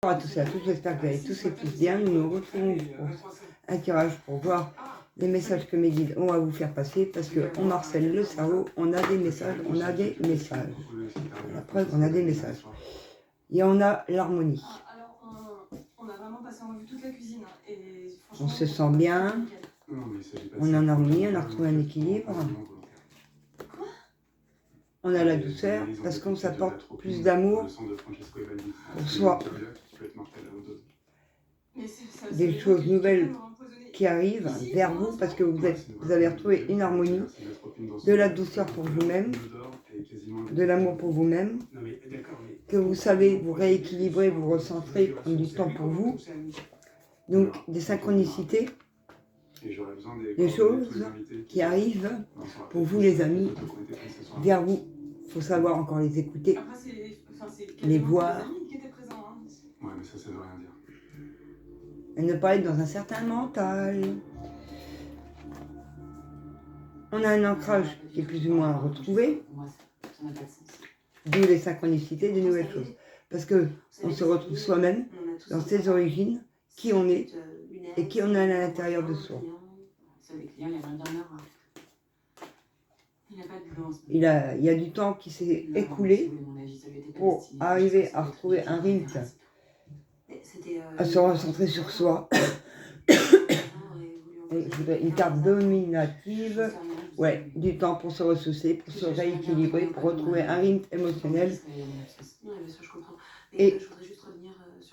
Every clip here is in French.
Bonjour à tous et à toutes, j'espère que vous allez tous et tous bien. Nous nous retrouvons pour un tirage pour voir les messages que mes guides ont à vous faire passer parce qu'on harcèle le cerveau, on a des messages, on a des messages. La preuve, on a des messages. Et on a l'harmonie. On a vraiment passé en revue toute la cuisine. Et on se sent bien, on est en harmonie, on a retrouvé un équilibre. On a la douceur parce qu'on s'apporte plus d'amour pour soi. Des choses nouvelles qui arrivent vers vous parce que vous avez retrouvé une harmonie, de la douceur pour vous-même, de l'amour pour vous-même, que vous savez vous rééquilibrer, vous recentrer, prendre du temps pour vous. Donc des synchronicités, des choses qui arrivent pour vous les amis, vers vous. Il faut savoir encore les écouter, les voir. Ouais, mais ça veut rien dire. Et ne pas être dans un certain mental. On a un ancrage qui est plus ou moins retrouvé, d'où les synchronicités, des nouvelles choses. Parce qu'on se retrouve soi-même dans ses origines, qui on est et qui on est à l'intérieur de soi. Il y a du temps qui s'est écoulé pour arriver à retrouver un rythme, à se recentrer sur soi. Et je voudrais une carte dominative, ouais, du temps pour se ressourcer, pour se rééquilibrer, pour retrouver un rythme émotionnel et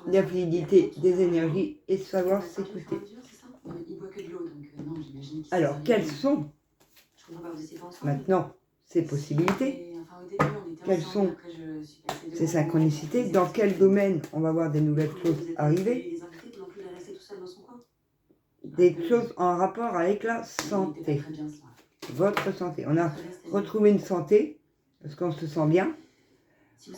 la fluidité des énergies et savoir s'écouter. Alors, quelles sont maintenant ces possibilités? Quelles sont ces synchronicités? Dans quel domaine on va voir des nouvelles choses arriver? Des choses en rapport avec la santé, votre santé. On a retrouvé une santé parce qu'on se sent bien.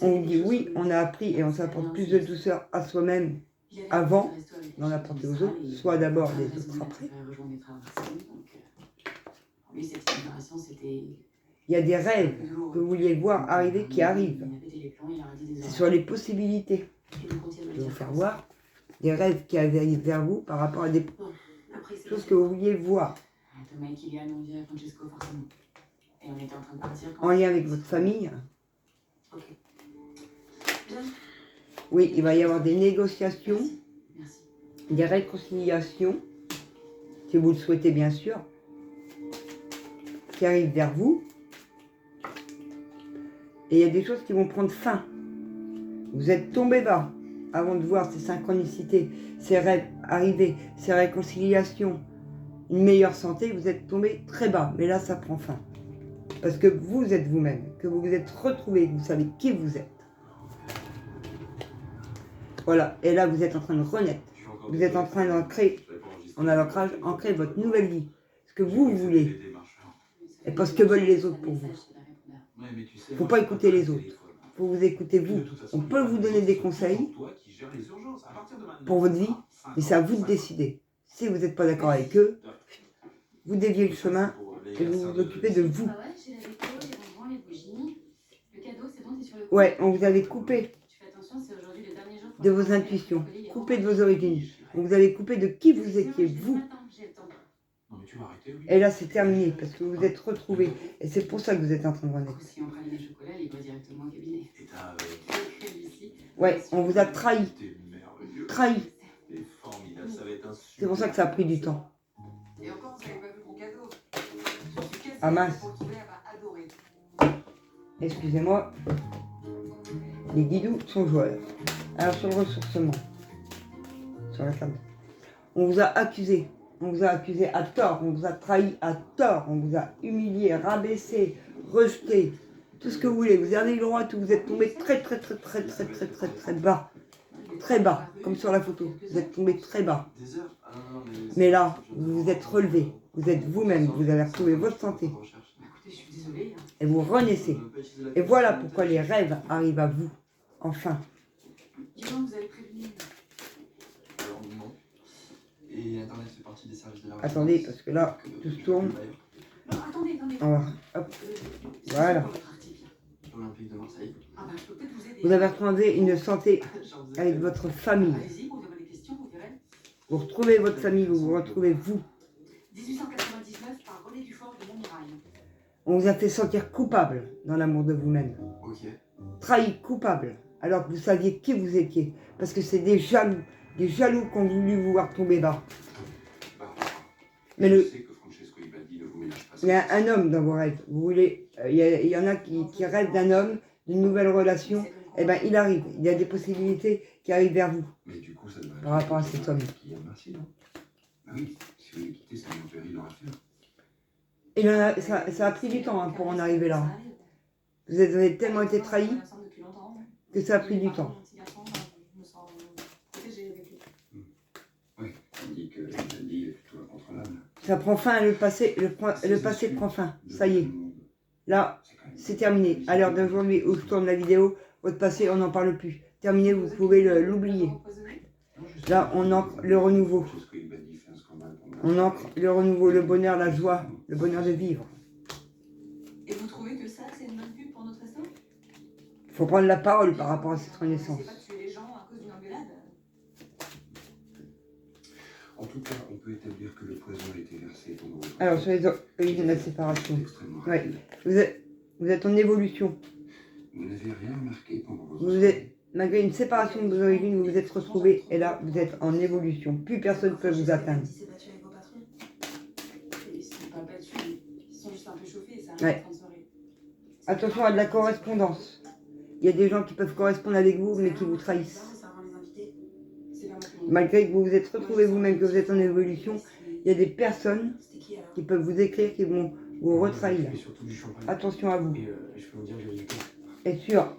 On dit oui, on a appris et on s'apporte plus de douceur à soi-même avant d'en apporter aux autres, soit d'abord les autres après. Il y a des rêves que vous vouliez voir arriver qui arrivent. C'est sur les possibilités. Je vais vous faire voir des rêves qui arrivent vers vous par rapport à des choses que vous vouliez voir. En lien avec votre famille. Oui, il va y avoir des négociations, des réconciliations, si vous le souhaitez bien sûr, qui arrivent vers vous. Et il y a des choses qui vont prendre fin. Vous êtes tombé bas avant de voir ces synchronicités, ces rêves arriver, ces réconciliations, une meilleure santé, vous êtes tombé très bas. Mais là, ça prend fin. Parce que vous êtes vous-même, que vous vous êtes retrouvé, que vous savez qui vous êtes. Voilà, et là, vous êtes en train de renaître. Vous êtes en train d'ancrer, on a l'ancrage, ancrer votre nouvelle vie. Ce que vous voulez. Et pas ce que veulent les autres pour vous. Il ne faut pas écouter les autres. Il faut vous écouter vous. On peut vous donner des conseils pour votre vie, mais c'est à vous de décider. Si vous n'êtes pas d'accord avec eux, vous déviez le chemin et vous vous occupez de vous. Ouais, on vous avait coupé de vos intuitions, coupé de vos origines. On vous avait coupé de qui vous étiez, vous. Et là, c'est terminé parce que vous vous êtes retrouvés. Et c'est pour ça que vous êtes en train de renaître. Ouais, on vous a trahi. Trahi. C'est pour ça que ça a pris du temps. Ah mince. Excusez-moi. Les guidous sont joueurs. Alors sur le ressourcement, sur la table, on vous a accusé. On vous a accusé à tort, on vous a trahi à tort, on vous a humilié, rabaissé, rejeté, tout ce que vous voulez. Vous avez eu le droit à tout, vous êtes tombé très bas. Très bas, comme sur la photo. Vous êtes tombé très bas. Mais là, vous vous êtes relevé. Vous êtes vous-même, vous avez retrouvé votre santé. Et vous renaissez. Et voilà pourquoi les rêves arrivent à vous. Enfin. Attendez, parce que là, tout se tourne. On va, hop. Voilà. ben, je peux peut-être vous aider. Vous avez retrouvé une santé J'en faisais avec pas. votre famille. Allez-y, posez-moi des questions, vous verrez. Vous retrouvez votre famille, vous vous retrouvez vous. 1899 par René Dufort de Montmirail. On vous a fait sentir coupable dans l'amour de vous-même. Ok. Trahi, coupable, alors que vous saviez qui vous étiez. Parce que c'est des jaloux qui ont voulu vous voir tomber bas. Bah, Mais je sais que Francesco Ibaldi ne vous ménage pas. il y a un homme dans vos rêves. Vous voulez, il y en a qui rêvent d'un homme, d'une nouvelle relation. Eh bien, il arrive. Il y a des possibilités qui arrivent vers vous. Mais du coup, ça devrait Par rapport à cet homme. Qui a merci, non? Bah oui, si vous voulez quitter, ça met en péril leur affaire. Et ça a pris du temps hein, pour en arriver là. Vous avez tellement été trahi que ça a pris du temps. Oui, on dit que Ibaldi est plutôt incontrôlable. Ça prend fin, le passé prend fin. Ça y est. Là, c'est terminé. À l'heure d'aujourd'hui où je tourne la vidéo, votre passé, on n'en parle plus. Terminé, vous pouvez l'oublier. Là, on ancre le renouveau. Francesco Ibaldi fait un scandale pour moi. On ancre le renouveau, le bonheur, la joie, le bonheur de vivre. Et vous trouvez que ça, c'est une bonne pub pour notre resto? Il faut prendre la parole par rapport à cette renaissance. C'est pas tuer les gens à cause d'une engueulade. En tout cas, on peut établir que le poison a été versé pendant votre Alors, sur les origines de la séparation. C'est extrêmement Ouais. rapide. Vous êtes en évolution. Vous n'avez rien remarqué pendant votre Vous êtes, malgré une séparation de vos origines, vous vous êtes retrouvés et là, vous êtes en évolution. Plus personne ne peut vous atteindre. Il s'est battu avec vos patrons. Ils se sont pas battus, ils se sont juste un peu chauffés, ça Ouais. arrive en fin de soirée. Attention à de la correspondance. Il y a des gens qui peuvent correspondre avec vous, mais qui vous trahissent. Malgré que vous vous êtes retrouvés vous-même, que vous êtes en évolution, il y a des personnes qui peuvent vous écrire, qui vont vous retrahir. Et surtout du champagne. Attention à vous. Et je peux vous dire que j'ai eu peur. Et sur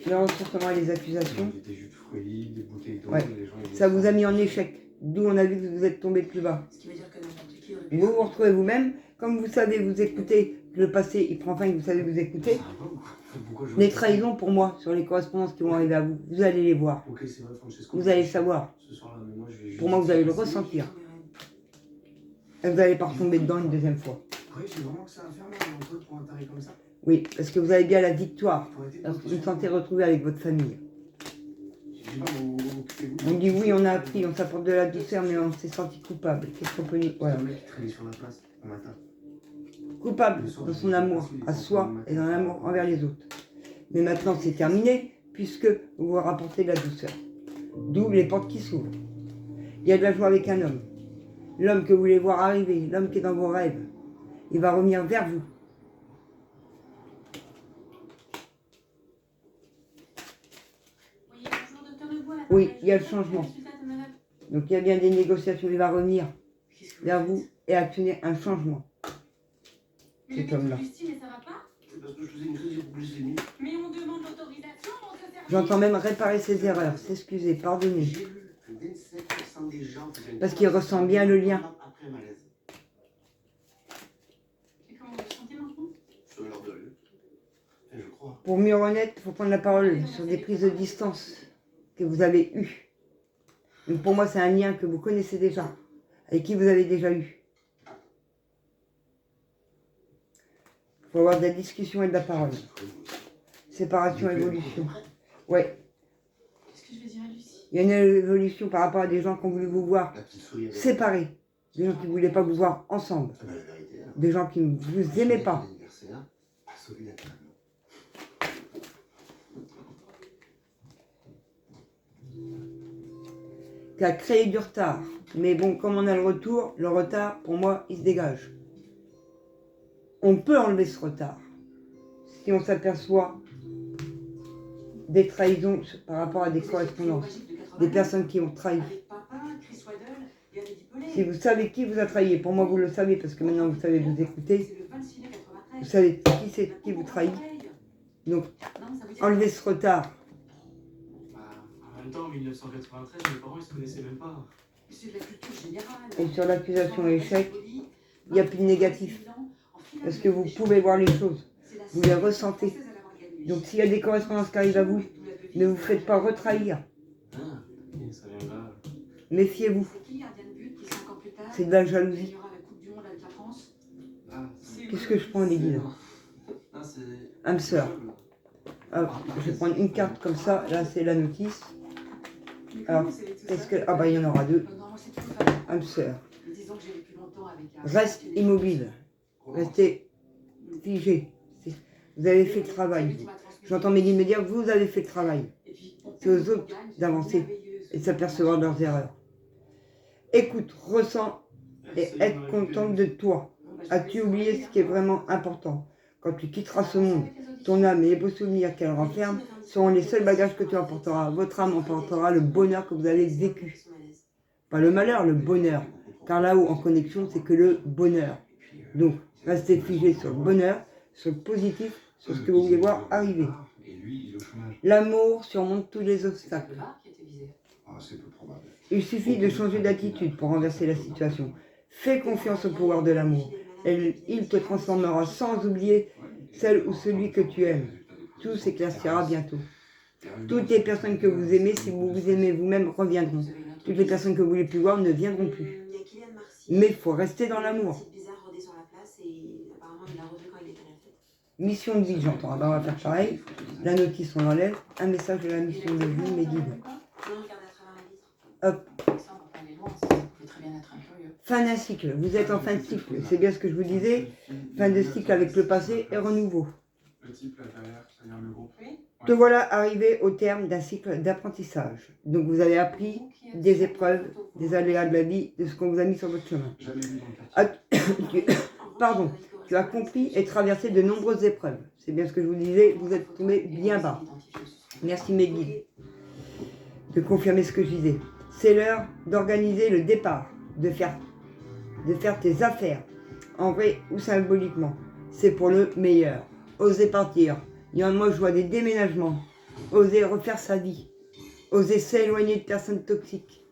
le ressourcement et les accusations, Des jus de fruits, des bouteilles d'eau, Ouais. les gens... ils ça disaient vous a mis en échec. D'où on a vu que vous êtes tombé plus bas. Ce qui veut dire que n'importe qui aurait pu Vous vous retrouvez vous-même, comme vous savez vous écouter, que le passé il prend fin et que vous savez vous écouter. Ça va pas, pourquoi je... Les trahisons pour moi, sur les correspondances qui vont arriver à vous, vous allez les voir. Ok, c'est vrai, Francesco. Vous allez savoir. Ce soir-là, mais moi, je vais juste... Pour moi, vous allez le ressentir. Et vous n'allez pas retomber dedans une deuxième fois. Oui, j'ai vraiment que ça à faire, là, entre eux, pour un tarif comme ça. Oui, parce que vous avez bien la victoire. Pour arrêter de Alors que vous vous vous sentez retrouvé avec votre famille. Je sais pas, vous occupez-vous. On dit oui, on a appris, on s'apporte de la douceur, mais on s'est senti coupable. Qu'est-ce qu'on peut dire? Voilà. C'est un mec qui traînait sur la place, au matin. Coupable dans son amour à soi et dans l'amour envers les autres. Mais maintenant, c'est terminé, puisque vous vous rapportez de la douceur. D'où les portes qui s'ouvrent. Il y a de la joie avec un homme. L'homme que vous voulez voir arriver, l'homme qui est dans vos rêves. Il va revenir vers vous. Oui, il y a le changement. Donc il y a bien des négociations, il va revenir vers vous et actionner un changement. Cet homme-là. Mais ça va pas? C'est parce que je faisais une crise d'hypoglycémie. Mais on demande l'autorisation dans ce service. J'entends même réparer ses erreurs, s'excuser, pardonner. J'ai lu que 27% des gens faisaient une Parce qu'il ressent bien le lien. après un malaise. Et comment vous vous sentez maintenant? Sur l'heure de rue. Et je crois. Pour mieux renaître, il faut prendre la parole sur des prises de distance que vous avez eues. Donc pour moi, c'est un lien que vous connaissez déjà, avec qui vous avez déjà eu. Il faut avoir de la discussion et de la parole. Séparation, évolution. Ouais, Qu'est-ce que je vais dire à Lucie? il y a une évolution par rapport à des gens qui ont voulu vous voir La petite souris avait... séparés. Des gens qui ne voulaient pas vous voir ensemble. Ah ben, la vérité, hein. Des gens qui ne vous aimaient pas. L'anniversaire a sauvé la table. Qui a créé du retard. Mais bon, comme on a le retour, le retard, pour moi, il se dégage. On peut enlever ce retard si on s'aperçoit des trahisons par rapport à des correspondances, des personnes qui ont trahi. Si vous savez qui vous a trahi, et pour moi vous le savez parce que maintenant vous savez vous écouter, vous savez qui c'est qui vous trahit. Donc enlevez ce retard. Bah, en même temps, en 1993, mes parents ils se connaissaient même pas. C'est de la culture générale. Et sur l'accusation et l'échec, il n'y a plus de négatif. Parce que vous pouvez voir les choses, vous les ressentez. Donc s'il y a des correspondances qui arrivent à vous, ne vous faites pas retrahir. Ah, et ça vient de là. Méfiez-vous, c'est de la jalousie. Ah, Qu'est-ce que je prends les guides? ah c'est... Âme sœur. Alors, je vais prendre une carte comme ça. Là, c'est la notice. Mais Alors, comment c'est tout qu'est-ce ça que... Ah bah, il y en aura deux. Non, moi, c'est tout famille. Âme sœur. Mais disons que j'ai vécu longtemps avec un... Reste immobile. Restez figé. Vous avez fait le travail. J'entends mes guides me dire, vous avez fait le travail. C'est aux autres d'avancer et de s'apercevoir de leurs erreurs. Écoute, ressens et être contente de toi. As-tu oublié ce qui est vraiment important? Quand tu quitteras ce monde, ton âme et les beaux souvenirs qu'elle renferme seront les seuls bagages que tu emporteras. Votre âme emportera le bonheur que vous avez vécu. Pas le malheur, le bonheur. Car là-haut, en connexion, c'est que le bonheur. Donc, restez figé sur le bonheur, sur le positif, sur ce que vous voulez voir arriver. Et lui, il est au chômage. L'amour surmonte tous les obstacles. Ah, c'est peu probable. Il suffit de changer d'attitude pour renverser la situation. Fais confiance au pouvoir de l'amour. Il te transformera sans oublier celle ou celui que tu aimes. Tout s'éclaircira bientôt. Toutes les personnes que vous aimez, si vous vous aimez vous-même, reviendront. Toutes les personnes que vous voulez plus voir ne viendront plus. Mais il faut rester dans l'amour. Mission de vie, j'entends. Ah ben, on va faire pareil. La notice, on l'enlève. Un message de la mission de vie, mes guides. Hop. Fin d'un cycle. Vous êtes en fin de cycle. C'est bien ce que je vous disais. Fin de cycle avec le passé et renouveau. Le type là derrière, ça vient le groupe. Te voilà arrivé au terme d'un cycle d'apprentissage. Donc vous avez appris des épreuves, des aléas de la vie, de ce qu'on vous a mis sur votre chemin. Jamais vu dans le quartier. Pardon. Tu as compris et traversé de nombreuses épreuves. C'est bien ce que je vous disais. Vous êtes tombé bien bas. Merci mes guides de confirmer ce que je disais. C'est l'heure d'organiser le départ, de faire tes affaires, en vrai ou symboliquement. C'est pour le meilleur. Osez partir. Il y en a moi, je vois des déménagements. Osez refaire sa vie. Osez s'éloigner de personnes toxiques.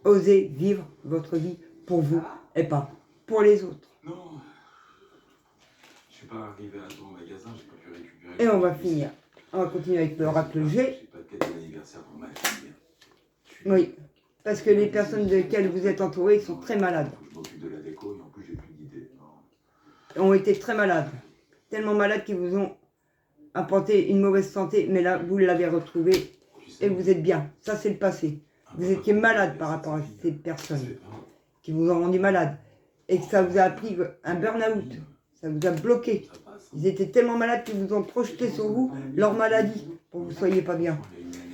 Osez vivre votre vie pour vous et pas pour les autres. Non. Je suis pas arrivé à ton magasin, j'ai pas pu récupérer. Et on va finir. On va continuer avec l'oracle G. J'ai pas de cadeau d'anniversaire pour ma fille. Oui, parce que les personnes de lesquelles vous êtes entourés sont très malades. Je m'occupe de la déco et en plus j'ai plus d'idées. Ont été très malades. Tellement malades qu'ils vous ont apporté une mauvaise santé, mais là, vous l'avez retrouvé et vous êtes bien. Ça, c'est le passé. Vous étiez malade par rapport à ces personnes qui vous ont rendu malade et que ça vous a appris un burn-out. Ça vous a bloqué. Ils étaient tellement malades qu'ils vous ont projeté sur vous leur maladie pour que vous ne soyez pas bien.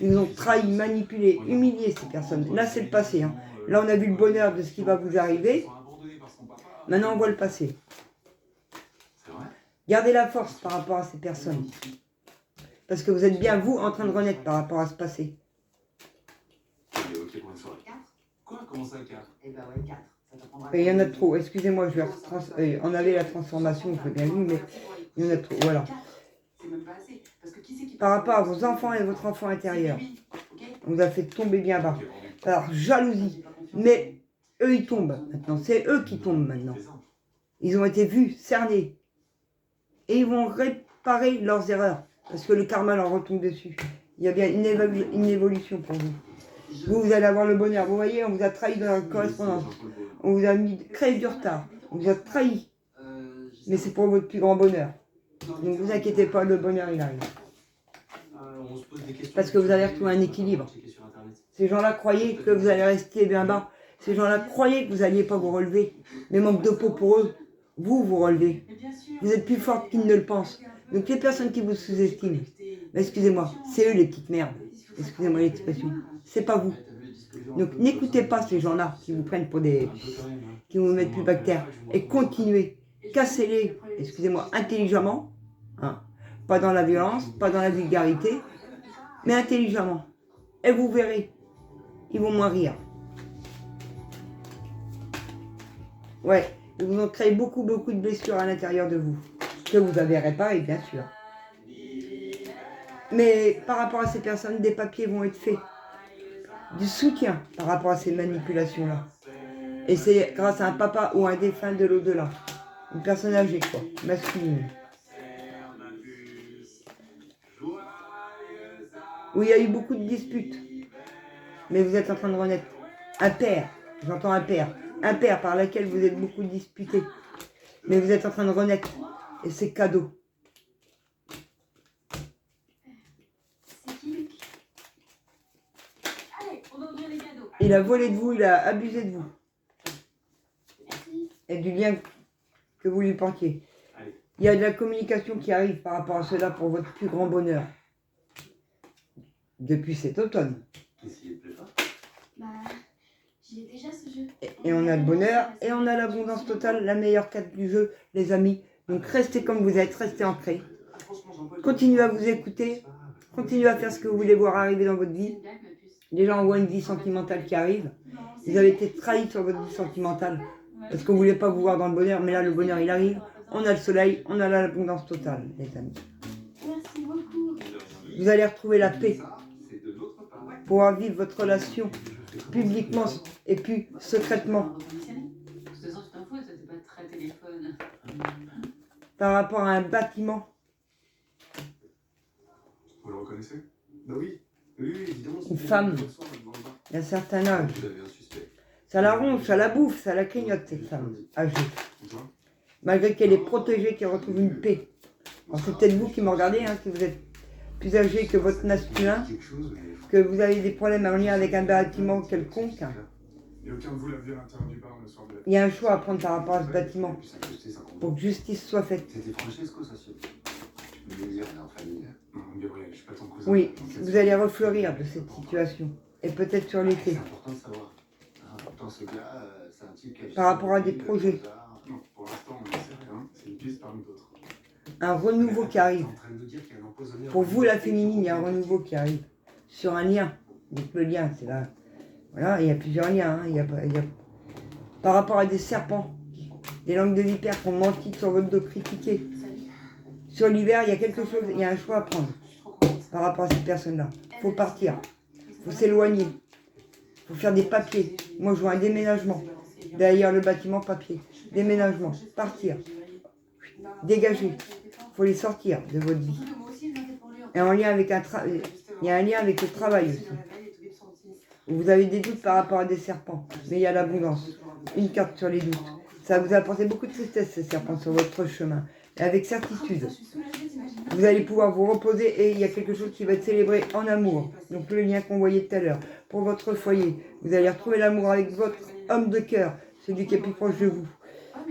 Ils vous ont trahi, manipulé, humilié ces personnes. Là, c'est le passé. Hein. Là, on a vu le bonheur de ce qui va vous arriver. Maintenant, on voit le passé. Gardez la force par rapport à ces personnes. Parce que vous êtes bien, vous, en train de renaître par rapport à ce passé. Quoi? Comment ça, 4? Eh ben ouais, 4. Et il y en a trop. Excusez-moi, je vais enlever la transformation, je veux bien vu, mais il y en a trop. Voilà. Par rapport à vos enfants et votre enfant intérieur, on vous a fait tomber bien bas. Par jalousie. Mais eux, ils tombent maintenant. C'est eux qui tombent maintenant. Ils ont été vus, cernés. Et ils vont réparer leurs erreurs. Parce que le karma leur retombe dessus. Il y a bien une évolution pour vous. Vous allez avoir le bonheur. Vous voyez, on vous a trahi dans la correspondance. On vous a créé du retard. On vous a trahi. Mais c'est pour votre plus grand bonheur. Donc ne vous inquiétez pas, le bonheur, il arrive. Parce que vous allez retrouver un équilibre. Ces gens-là croyaient que vous allez rester bien bas. Ces gens-là croyaient que vous n'alliez pas vous relever. Mais manque de peau pour eux, vous vous relevez. Vous êtes plus forte qu'ils ne le pensent. Donc les personnes qui vous sous-estiment, excusez-moi, c'est eux les petites merdes. Excusez-moi l'expression. C'est pas vous. Donc n'écoutez pas ces gens-là qui vous prennent pour des... qui vous mettent plus bactères. Et continuez. Cassez-les, excusez-moi, intelligemment. Hein. Pas dans la violence, pas dans la vulgarité, mais intelligemment. Et vous verrez, ils vont moins rire. Ouais, ils vous ont créé beaucoup de blessures à l'intérieur de vous. Que vous avez réparé, bien sûr. Mais par rapport à ces personnes, des papiers vont être faits. Du soutien par rapport à ces manipulations-là. Et c'est grâce à un papa ou un défunt de l'au-delà. Une personne âgée, quoi, masculine. Où il y a eu beaucoup de disputes. Mais vous êtes en train de renaître. Un père, j'entends un père. Un père par lequel vous êtes beaucoup disputés. Mais vous êtes en train de renaître. Et c'est cadeau. Il a volé de vous, il a abusé de vous. Merci. Et du lien que vous lui portiez. Allez. Il y a de la communication qui arrive par rapport à cela pour votre plus grand bonheur. Depuis cet automne. Qu'est-ce qui te plaît pas? Bah, j'y ai déjà ce jeu. Et on a le bonheur et on a l'abondance totale, la meilleure carte du jeu, les amis. Donc restez comme vous êtes, restez ancrés. Continuez à vous écouter, continuez à faire ce que vous voulez voir arriver dans votre C'est vie. une blague, ma puce. Déjà, on voit une vie sentimentale qui arrive. Non, Vous avez été trahi sur votre vie sentimentale parce qu'on ne voulait pas vous voir dans le bonheur, mais là, le bonheur, il arrive. On a le soleil, on a l'abondance totale, les amis. Merci beaucoup. Vous allez retrouver la paix, Ça, c'est de notre part. pouvoir vivre votre relation publiquement et puis secrètement. De toute façon, tu t'en fous, ça c'est pas très téléphone. Par rapport à un bâtiment, Vous le reconnaissez? Bah oui. Oui, évidemment. Une femme. d'un certain âge, Vous avez un suspect. ça la ronge, ça la bouffe, ça la clignote, cette femme âgée. Malgré qu'elle est protégée, qu'elle retrouve une paix. Alors c'est peut-être vous qui me regardez, hein, si vous êtes plus âgé que votre masculin, Quelque chose, mais... que vous avez des problèmes en lien avec un bâtiment quelconque. Et aucun de vous l'a vu à l'intérieur du bar le soir de la... Il y a un choix à prendre par rapport à ce bâtiment pour que justice soit faite. C'était Francesco, ça, tu peux me dire, on est en famille. Non, Gabriel, je suis pas ton cousin. Oui, vous allez refleurir de cette situation. Et peut-être sur C'est l'été. important de savoir. Pourtant, ce gars, c'est un type qui a... Par rapport à des projets. Non, pour l'instant, on n'en sait rien. C'est une piste parmi d'autres. Un renouveau qui arrive. T'es en train de nous dire qu'il y a un empoisonneur. Pour vous, la féminine, il y a un renouveau qui arrive. Sur un lien. Donc le lien, c'est là. Voilà, il y a plusieurs liens. Hein. Il y a... Par rapport à des serpents, des langues de vipère qui ont menti sur votre dos, critiqué. Sur l'hiver, il y a quelque chose, il y a un choix à prendre par rapport à cette personne-là. Il faut partir. Il faut s'éloigner. Il faut faire des papiers. Moi, je vois un déménagement. Derrière le bâtiment, papier. Déménagement. Partir. Dégager. Il faut les sortir de votre vie. Et en lien avec il y a un lien avec le travail aussi. Vous avez des doutes par rapport à des serpents, mais il y a l'abondance. Une carte sur les doutes. Ça vous a apporté beaucoup de tristesse, ces serpents, sur votre chemin. Et avec certitude, vous allez pouvoir vous reposer et il y a quelque chose qui va être célébré en amour. Donc le lien qu'on voyait tout à l'heure. Pour votre foyer, vous allez retrouver l'amour avec votre homme de cœur, celui qui est plus proche de vous.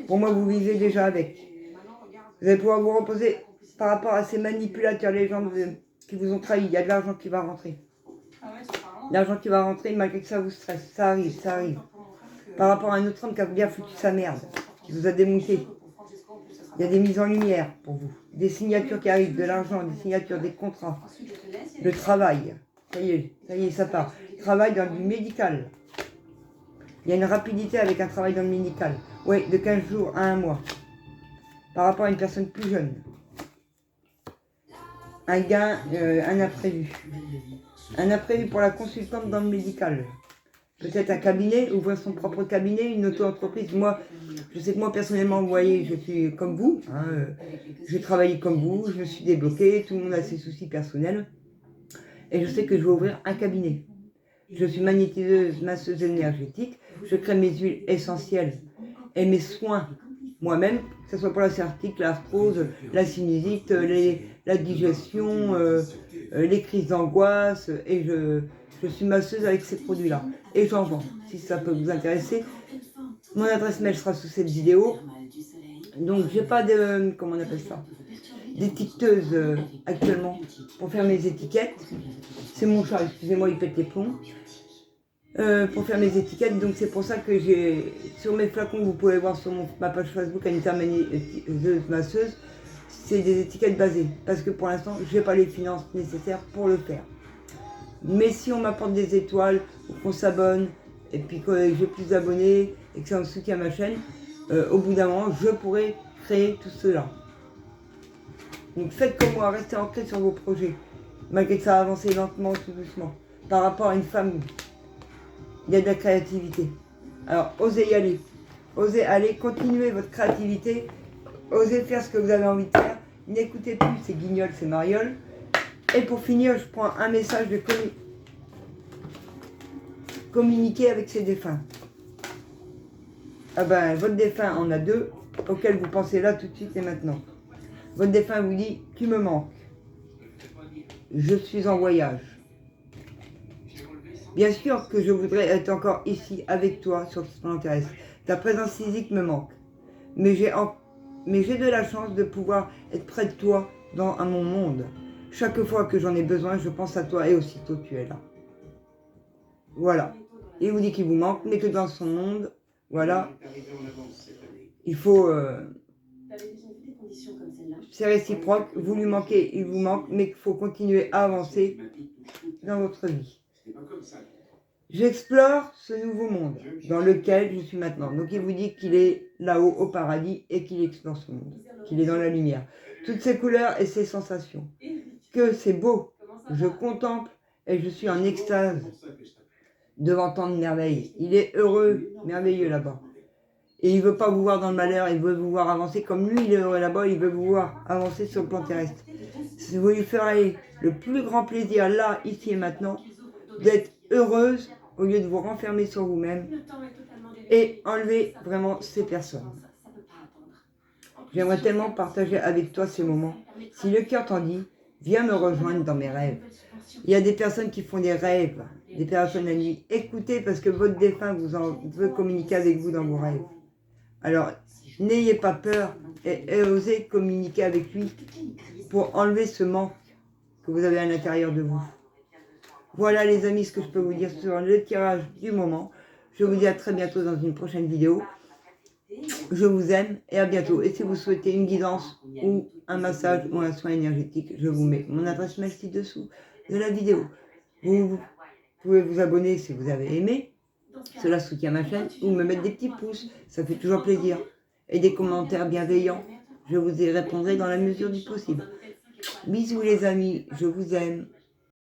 Pour moi, vous vivez déjà avec. Vous allez pouvoir vous reposer par rapport à ces manipulateurs, les gens qui vous ont trahi. Il y a de l'argent qui va rentrer. Ah ouais, c'est apparemment. L'argent qui va rentrer, malgré que ça vous stresse. Ça arrive, ça arrive. Par rapport à un autre homme qui a bien foutu sa merde, qui vous a démonté. Il y a des mises en lumière pour vous. Des signatures qui arrivent, de l'argent, des signatures, des contrats. Le travail. Ça y est, ça part. Travail dans du médical. Il y a une rapidité avec un travail dans le médical. Oui, de 15 jours à 1 mois. Par rapport à une personne plus jeune. Un gain, un imprévu. Un imprévu pour la consultante dans le médical. Peut-être un cabinet, ouvrir son propre cabinet, une auto-entreprise. Moi, je sais que moi, personnellement, vous voyez, je suis comme vous. Hein, j'ai travaillé comme vous, je me suis débloquée, tout le monde a ses soucis personnels. Et je sais que je vais ouvrir un cabinet. Je suis magnétiseuse, masseuse énergétique. Je crée mes huiles essentielles et mes soins moi-même, que ce soit pour la sciatique, l'arthrose, la sinusite, la digestion, les crises d'angoisse. Et je suis masseuse avec ces produits-là. Et j'en vends, si ça peut vous intéresser. Mon adresse mail sera sous cette vidéo. Donc, j'ai pas de... comment on appelle ça, d'étiqueteuse actuellement pour faire mes étiquettes. C'est mon chat, excusez-moi, il pète les plombs. Pour faire mes étiquettes, donc c'est pour ça que j'ai sur mes flacons, vous pouvez voir sur ma page Facebook Anita masseuse, c'est des étiquettes basées, parce que pour l'instant j'ai pas les finances nécessaires pour le faire. Mais si on m'apporte des étoiles, ou qu'on s'abonne, et puis que j'ai plus d'abonnés, et que ça me soutient ma chaîne, au bout d'un moment je pourrai créer tout cela. Donc faites comme moi, restez ancrés sur vos projets, malgré que ça a avancé lentement, tout doucement. Par rapport à une femme, il y a de la créativité. Alors, osez y aller. Osez aller, continuez votre créativité. Osez faire ce que vous avez envie de faire. N'écoutez plus ces guignols, ces marioles. Et pour finir, je prends un message de communiquer avec ses défunts. Ah ben, votre défunt en a 2, auxquels vous pensez là tout de suite et maintenant. Votre défunt vous dit, tu me manques. Je suis en voyage. Bien sûr que je voudrais être encore ici avec toi sur ce plan terrestre. Ta présence physique me manque. Mais j'ai de la chance de pouvoir être près de toi dans mon monde. Chaque fois que j'en ai besoin, je pense à toi et aussitôt tu es là. Voilà. Il vous dit qu'il vous manque, mais que dans son monde, voilà, il faut... T'avais déjà vu des conditions comme celle-là? c'est réciproque, vous lui manquez, il vous manque, mais qu'il faut continuer à avancer dans votre vie. J'explore ce nouveau monde dans lequel je suis maintenant. Donc il vous dit qu'il est là-haut au paradis et qu'il explore ce monde, qu'il est dans la lumière. Toutes ces couleurs et ces sensations. Que c'est beau. Je contemple et je suis en extase devant tant de merveilles. Il est heureux, merveilleux là-bas. Et il ne veut pas vous voir dans le malheur, il veut vous voir avancer comme lui, il est heureux là-bas, il veut vous voir avancer sur le plan terrestre. Si vous lui ferez le plus grand plaisir là, ici et maintenant, d'être heureuse au lieu de vous renfermer sur vous-même et enlever vraiment ces personnes. J'aimerais tellement partager avec toi ces moments. Si le cœur t'en dit, viens me rejoindre dans mes rêves. Il y a des personnes qui font des rêves, des personnes la nuit. Écoutez parce que votre défunt veut communiquer avec vous dans vos rêves. Alors, n'ayez pas peur et osez communiquer avec lui pour enlever ce manque que vous avez à l'intérieur de vous. Voilà les amis ce que je peux vous dire sur le tirage du moment. Je vous dis à très bientôt dans une prochaine vidéo. Je vous aime et à bientôt. Et si vous souhaitez une guidance ou un massage ou un soin énergétique, je vous mets mon adresse mail ci-dessous de la vidéo. Vous pouvez vous abonner si vous avez aimé. Cela soutient ma chaîne ou me mettre des petits pouces. Ça fait toujours plaisir. Et des commentaires bienveillants. Je vous y répondrai dans la mesure du possible. Bisous les amis, je vous aime.